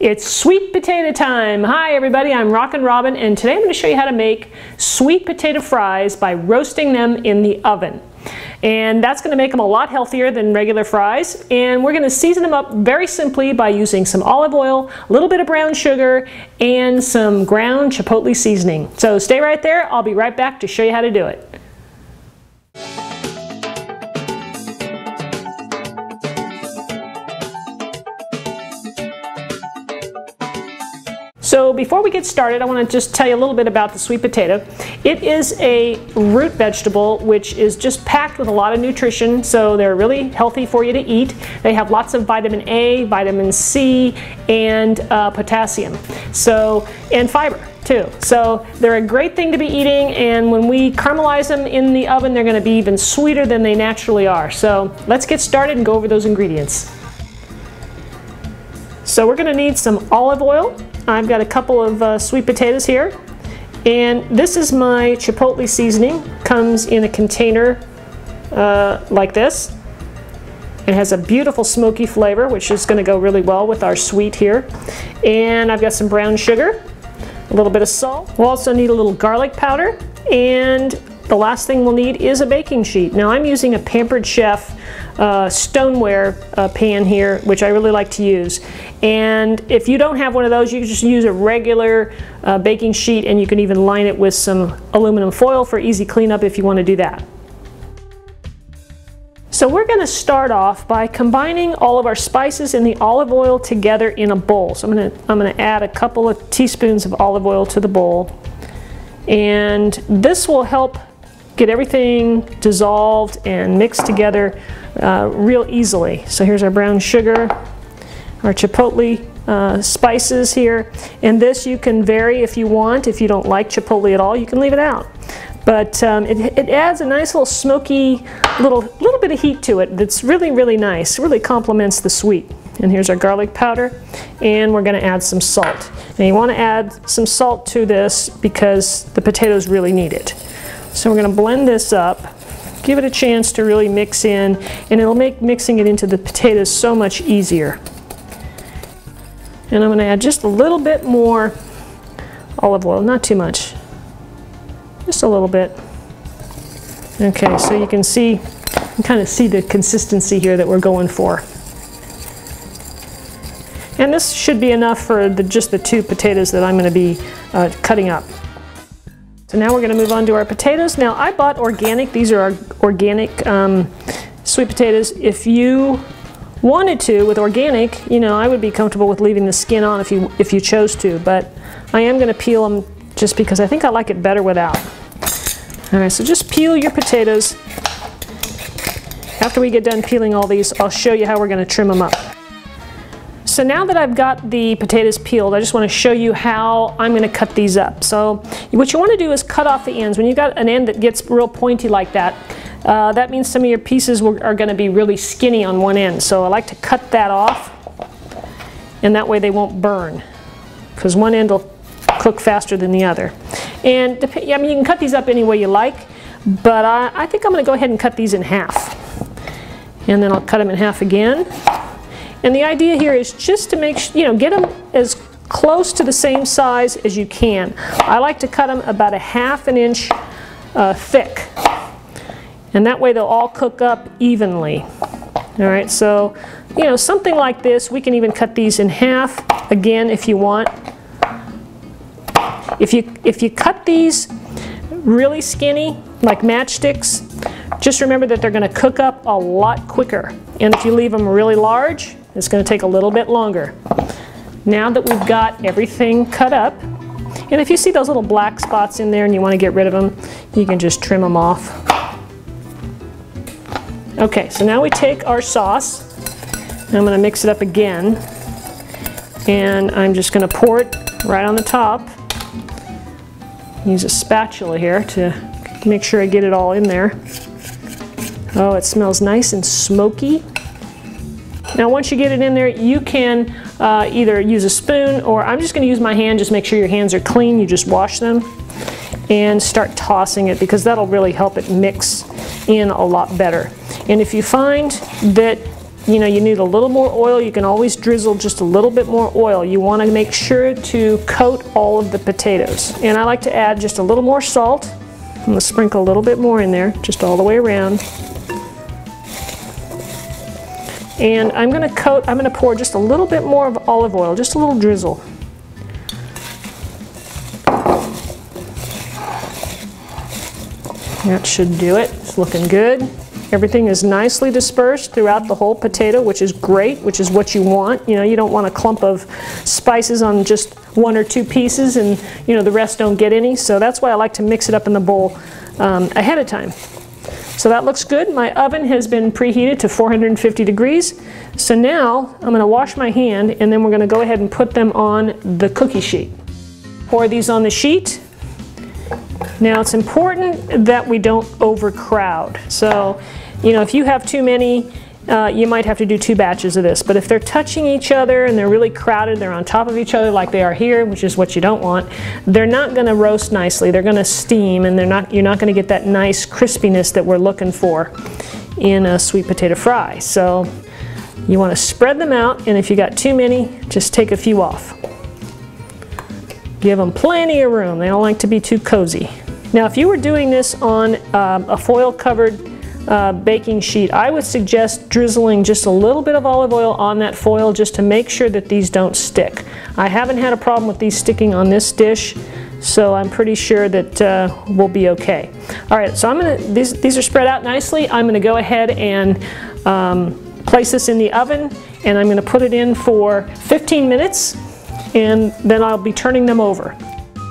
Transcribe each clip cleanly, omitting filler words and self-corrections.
It's sweet potato time. Hi everybody, I'm Rockin' Robin, and today I'm going to show you how to make sweet potato fries by roasting them in the oven. And that's going to make them a lot healthier than regular fries. And we're going to season them up very simply by using some olive oil, a little bit of brown sugar, and some ground chipotle seasoning. So stay right there, I'll be right back to show you how to do it. So before we get started, I want to just tell you a little bit about the sweet potato. It is a root vegetable which is just packed with a lot of nutrition, so they're really healthy for you to eat. They have lots of vitamin A, vitamin C, and potassium, and fiber too. So they're a great thing to be eating, and when we caramelize them in the oven, they're going to be even sweeter than they naturally are. So let's get started and go over those ingredients. So we're going to need some olive oil. I've got a couple of sweet potatoes here, and this is my chipotle seasoning. Comes in a container like this. It has a beautiful smoky flavor, which is going to go really well with our sweet here. And I've got some brown sugar, a little bit of salt. We'll also need a little garlic powder, and the last thing we'll need is a baking sheet. Now I'm using a Pampered Chef stoneware pan here, which I really like to use. And if you don't have one of those, you can just use a regular baking sheet, and you can even line it with some aluminum foil for easy cleanup if you want to do that. So we're going to start off by combining all of our spices and the olive oil together in a bowl. So I'm going to add a couple of teaspoons of olive oil to the bowl, and this will help get everything dissolved and mixed together real easily. So here's our brown sugar, our chipotle spices here, and this you can vary if you want. If you don't like chipotle at all, you can leave it out. But it adds a nice little smoky little bit of heat to it that's really, really nice. It really complements the sweet. And here's our garlic powder, and we're going to add some salt. Now you want to add some salt to this because the potatoes really need it. So we're going to blend this up, give it a chance to really mix in, and it'll make mixing it into the potatoes so much easier. And I'm going to add just a little bit more olive oil, not too much, just a little bit. Okay, so you can see, kind of see the consistency here that we're going for. And this should be enough for just the two potatoes that I'm going to be cutting up. So now we're going to move on to our potatoes. Now I bought organic. These are our organic sweet potatoes. If you wanted to with organic, you know, I would be comfortable with leaving the skin on if you chose to, but I am going to peel them just because I think I like it better without. All right, so just peel your potatoes. After we get done peeling all these, I'll show you how we're going to trim them up. So now that I've got the potatoes peeled, I just want to show you how I'm going to cut these up. So what you want to do is cut off the ends. When you've got an end that gets real pointy like that, that means some of your pieces are going to be really skinny on one end. So I like to cut that off, and that way they won't burn, because one end will cook faster than the other. And I mean, you can cut these up any way you like, but I think I'm going to go ahead and cut these in half. And then I'll cut them in half again. And the idea here is just to make sure, you know, get them as close to the same size as you can. I like to cut them about a ½ inch thick, and that way they'll all cook up evenly. All right, so you know, something like this, we can even cut these in half again if you want. If you cut these really skinny, like matchsticks, just remember that they're going to cook up a lot quicker. And if you leave them really large, it's going to take a little bit longer. Now that we've got everything cut up, and if you see those little black spots in there and you want to get rid of them, you can just trim them off. Okay, so now we take our sauce, and I'm going to mix it up again, and I'm just going to pour it right on the top. Use a spatula here to make sure I get it all in there. Oh, it smells nice and smoky. Now once you get it in there, you can either use a spoon, or I'm just going to use my hand. Just make sure your hands are clean. You just wash them and start tossing it, because that'll really help it mix in a lot better. And if you find that you know, you need a little more oil, you can always drizzle just a little bit more oil. You want to make sure to coat all of the potatoes. And I like to add just a little more salt. I'm going to sprinkle a little bit more in there, just all the way around. And I'm going to pour just a little bit more of olive oil, just a little drizzle. That should do it. It's looking good. Everything is nicely dispersed throughout the whole potato, which is great, which is what you want. You know, you don't want a clump of spices on just one or two pieces and, you know, the rest don't get any. So that's why I like to mix it up in the bowl ahead of time. So that looks good. My oven has been preheated to 450 degrees. So now I'm going to wash my hand and then we're going to go ahead and put them on the cookie sheet. Pour these on the sheet. Now it's important that we don't overcrowd. So, you know, if you have too many, you might have to do 2 batches of this. But if they're touching each other and they're really crowded, they're on top of each other like they are here, which is what you don't want, they're not going to roast nicely. They're going to steam and you're not going to get that nice crispiness that we're looking for in a sweet potato fry. So you want to spread them out, and if you got too many, just take a few off. Give them plenty of room. They don't like to be too cozy. Now, if you were doing this on a foil-covered baking sheet, I would suggest drizzling just a little bit of olive oil on that foil just to make sure that these don't stick. I haven't had a problem with these sticking on this dish, so I'm pretty sure that we'll be okay. All right, so these are spread out nicely. I'm going to go ahead and place this in the oven, and I'm going to put it in for 15 minutes. And then I'll be turning them over.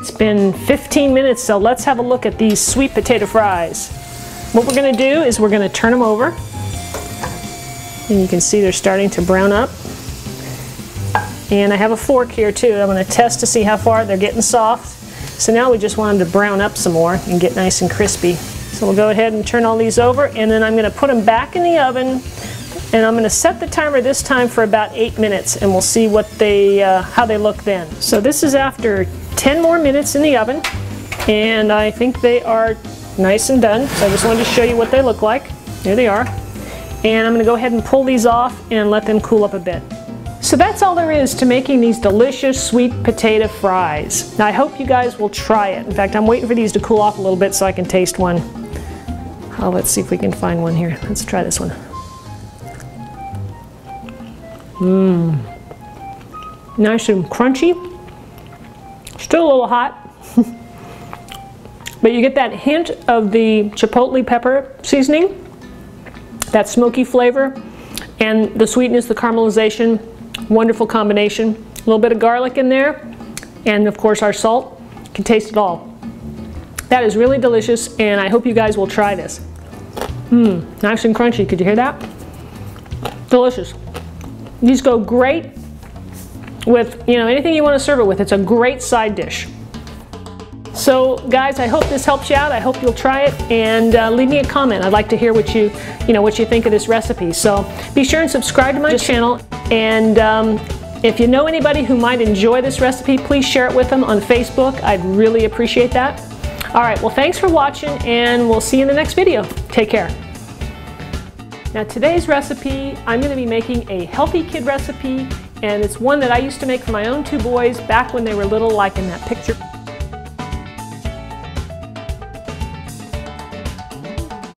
It's been 15 minutes, so let's have a look at these sweet potato fries. What we're going to do is we're going to turn them over. And you can see they're starting to brown up. And I have a fork here too. I'm going to test to see how far they're getting soft. So now we just want them to brown up some more and get nice and crispy. So we'll go ahead and turn all these over, and then I'm going to put them back in the oven. And I'm going to set the timer this time for about 8 minutes, and we'll see what how they look then. So this is after 10 more minutes in the oven, and I think they are nice and done. So I just wanted to show you what they look like. There they are. And I'm going to go ahead and pull these off and let them cool up a bit. So that's all there is to making these delicious sweet potato fries. Now I hope you guys will try it. In fact, I'm waiting for these to cool off a little bit so I can taste one. Oh, let's see if we can find one here. Let's try this one. Nice and crunchy. Still a little hot. But you get that hint of the chipotle pepper seasoning, that smoky flavor, and the sweetness, the caramelization. Wonderful combination. A little bit of garlic in there, and of course our salt. You can taste it all. That is really delicious, and I hope you guys will try this. Nice and crunchy. Could you hear that? Delicious. These go great with, you know, anything you want to serve it with. It's a great side dish. So guys, I hope this helps you out. I hope you'll try it, and leave me a comment. I'd like to hear what you think of this recipe. So be sure and subscribe to my channel, and if you know anybody who might enjoy this recipe, please share it with them on Facebook. I'd really appreciate that. All right, well, thanks for watching, and we'll see you in the next video. Take care. Now today's recipe, I'm going to be making a healthy kid recipe, and it's one that I used to make for my own 2 boys back when they were little, like in that picture.